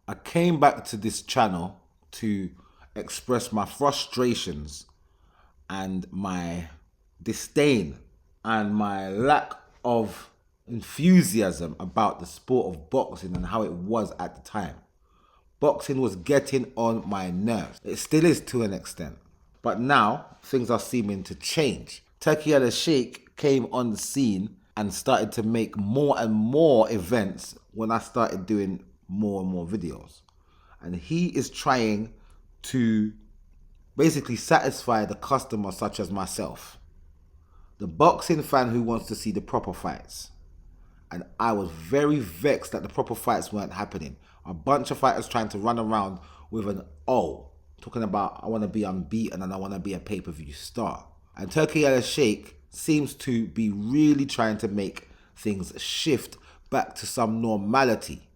I came back to this channel to express my frustrations and my disdain and my lack of enthusiasm about the sport of boxing and how it was at the time. Boxing was getting on my nerves. It still is to an extent. But now things are seeming to change. Turki Alalshikh came on the scene and started to make more and more events when I started doing more and more videos. And he is trying to basically satisfy the customer such as myself, the boxing fan who wants to see the proper fights. And I was very vexed that the proper fights weren't happening. A bunch of fighters trying to run around with an O, talking about I want to be unbeaten and I want to be a pay-per-view star. And Turki Alalshikh seems to be really trying to make things shift back to some normality.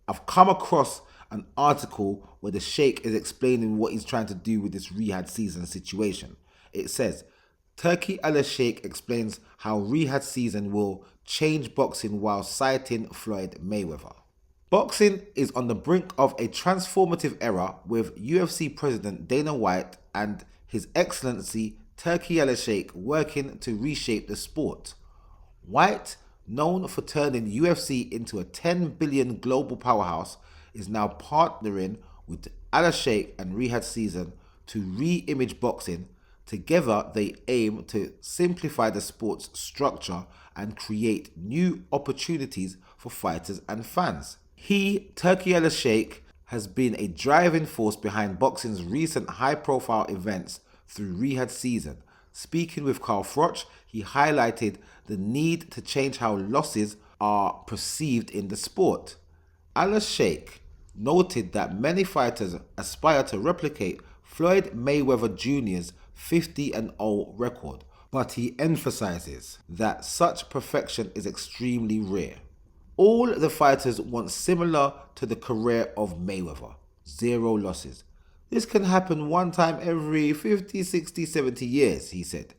I've come across an article where the Sheikh is explaining what he's trying to do with this Riyadh season situation. It says, Turki Alalshikh explains how Riyadh season will change boxing while citing Floyd Mayweather. Boxing is on the brink of a transformative era with UFC President Dana White and His Excellency Turki Alalshikh working to reshape the sport. White, known for turning UFC into a 10 billion global powerhouse, is now partnering with Alalshikh and Riyadh season to re-image boxing. Together, they aim to simplify the sport's structure and create new opportunities for fighters and fans. Turki Alalshikh, has been a driving force behind boxing's recent high-profile events through Riyadh season. Speaking with Carl Froch, he highlighted the need to change how losses are perceived in the sport. Alalshikh noted that many fighters aspire to replicate Floyd Mayweather Jr.'s 50-0 record, but he emphasizes that such perfection is extremely rare. All the fighters want similar to the career of Mayweather, 0 losses. This can happen one time every 50, 60, 70 years, he said.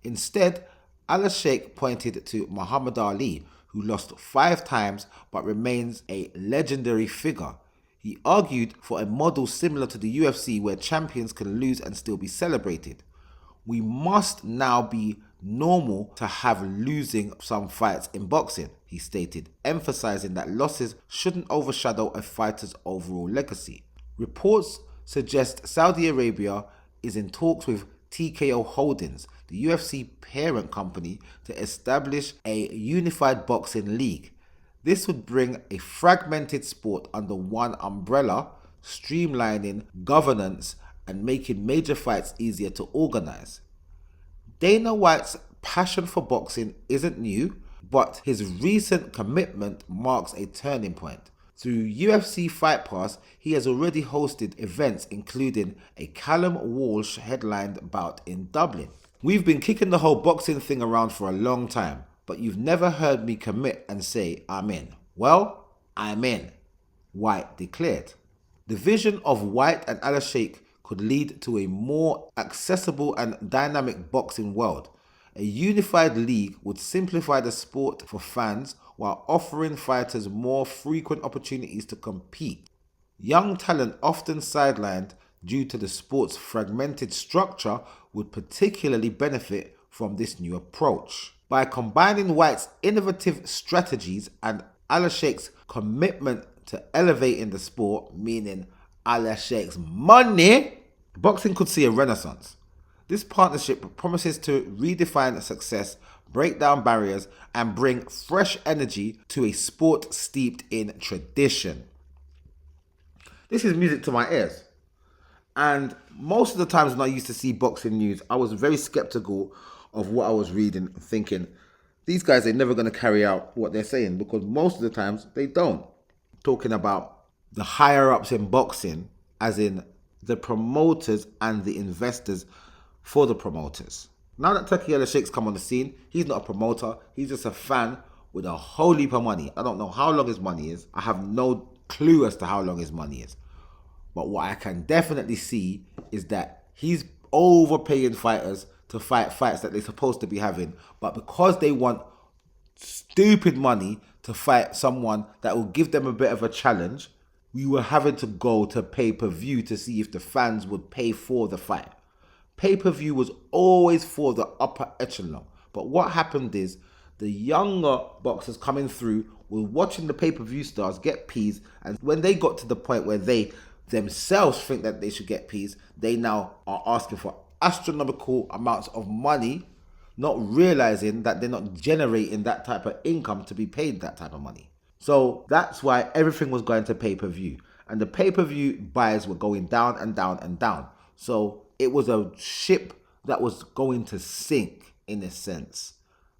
Instead, Alalshikh pointed to Muhammad Ali, who lost 5 times but remains a legendary figure. He argued for a model similar to the UFC where champions can lose and still be celebrated. We must now be normal to have losing some fights in boxing, he stated, emphasizing that losses shouldn't overshadow a fighter's overall legacy. Reports suggest Saudi Arabia is in talks with TKO Holdings, the UFC parent company, to establish a unified boxing league. This would bring a fragmented sport under one umbrella, streamlining governance and making major fights easier to organize. Dana White's passion for boxing isn't new, but his recent commitment marks a turning point. Through UFC Fight Pass, he has already hosted events including a Callum Walsh headlined bout in Dublin. We've been kicking the whole boxing thing around for a long time, but you've never heard me commit and say, I'm in. Well, I'm in, White declared. The vision of White and Alalshikh could lead to a more accessible and dynamic boxing world. A unified league would simplify the sport for fans while offering fighters more frequent opportunities to compete. Young talent, often sidelined due to the sport's fragmented structure, would particularly benefit from this new approach. By combining White's innovative strategies and Alalshikh's commitment to elevating the sport, meaning Alalshikh's money, boxing could see a renaissance. This partnership promises to redefine success, break down barriers, and bring fresh energy to a sport steeped in tradition. This is music to my ears. And most of the times when I used to see boxing news, I was very skeptical of what I was reading, thinking, these guys are never going to carry out what they're saying, because most of the times they don't. Talking about the higher ups in boxing, as in the promoters and the investors for the promoters. Now that Turki Alalshikh's come on the scene, he's not a promoter, he's just a fan with a whole heap of money. I don't know how long his money is. I have no clue as to how long his money is. But what I can definitely see is that he's overpaying fighters to fight fights that they're supposed to be having. But because they want stupid money to fight someone that will give them a bit of a challenge, we were having to go to pay-per-view to see if the fans would pay for the fight. Pay-per-view was always for the upper echelon. But what happened is the younger boxers coming through were watching the pay-per-view stars get P's, and when they got to the point where they themselves think that they should get P's, they now are asking for astronomical amounts of money, not realizing that they're not generating that type of income to be paid that type of money. So that's why everything was going to pay-per-view. And the pay-per-view buys were going down and down and down. So it was a ship that was going to sink in a sense.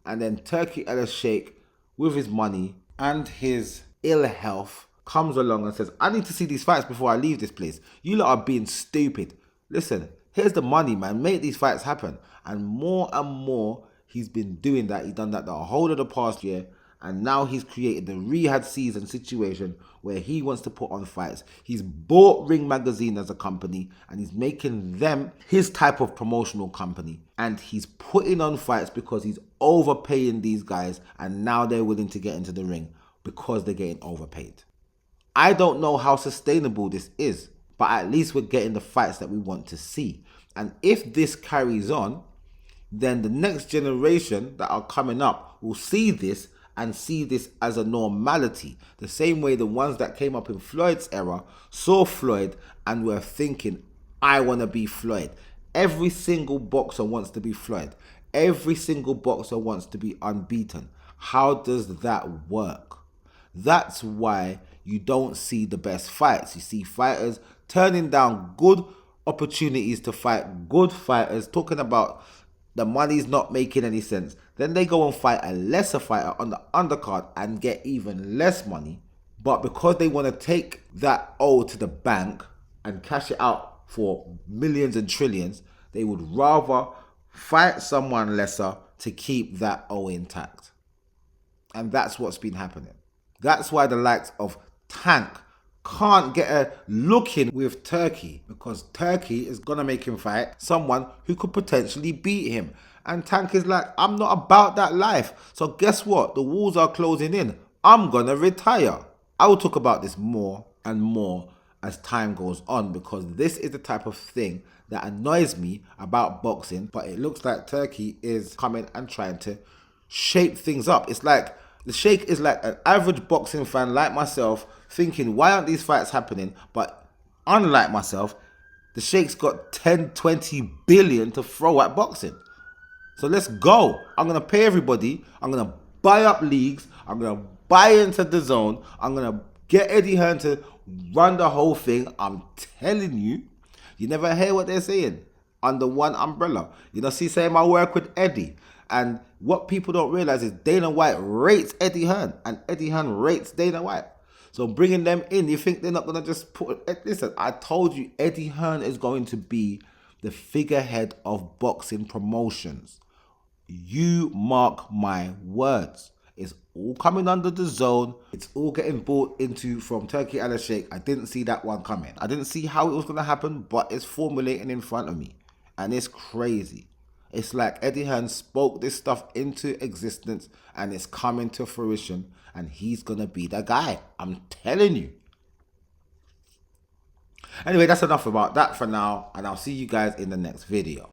And then Turki Alalshikh, with his money and his ill health, comes along and says, I need to see these fights before I leave this place. You lot are being stupid. Listen, here's the money, man. Make these fights happen. And more, he's been doing that. He's done that the whole of the past year. And now he's created the Riyadh season situation where he wants to put on fights. He's bought Ring Magazine as a company and he's making them his type of promotional company. And he's putting on fights because he's overpaying these guys, and now they're willing to get into the ring because they're getting overpaid. I don't know how sustainable this is, but at least we're getting the fights that we want to see. And if this carries on, then the next generation that are coming up will see this and see this as a normality. The same way the ones that came up in Floyd's era saw Floyd and were thinking, I want to be Floyd. Every single boxer wants to be Floyd. Every single boxer wants to be unbeaten. How does that work? That's why you don't see the best fights. You see fighters turning down good opportunities to fight good fighters, talking about the money's not making any sense. Then they go and fight a lesser fighter on the undercard and get even less money. But because they want to take that O to the bank and cash it out for millions and trillions, they would rather fight someone lesser to keep that O intact. And that's what's been happening. That's why the likes of Tank can't get a look in with Turki, because Turki is going to make him fight someone who could potentially beat him. And Tank is like, I'm not about that life. So guess what? The walls are closing in. I'm going to retire. I will talk about this more and more as time goes on, because this is the type of thing that annoys me about boxing. But it looks like Turki is coming and trying to shape things up. It's like the Sheikh is like an average boxing fan like myself, thinking, why aren't these fights happening? But unlike myself, the Sheikh's got 10, 20 billion to throw at boxing. So let's go. I'm going to pay everybody. I'm going to buy up leagues. I'm going to buy into the zone. I'm going to get Eddie Hearn to run the whole thing. I'm telling you, you never hear what they're saying. Under one umbrella. You know, see, saying I work with Eddie. And what people don't realize is Dana White rates Eddie Hearn, and Eddie Hearn rates Dana White. So bringing them in, you think they're not going to just put... Listen, I told you Eddie Hearn is going to be the figurehead of boxing promotions. You mark my words. It's all coming under the zone. It's all getting bought into from Turki Alalshikh. I didn't see that one coming. I didn't see how it was going to happen, but it's formulating in front of me. And it's crazy. It's like Eddie Hearn spoke this stuff into existence and it's coming to fruition, and he's going to be the guy. I'm telling you. Anyway, that's enough about that for now, and I'll see you guys in the next video.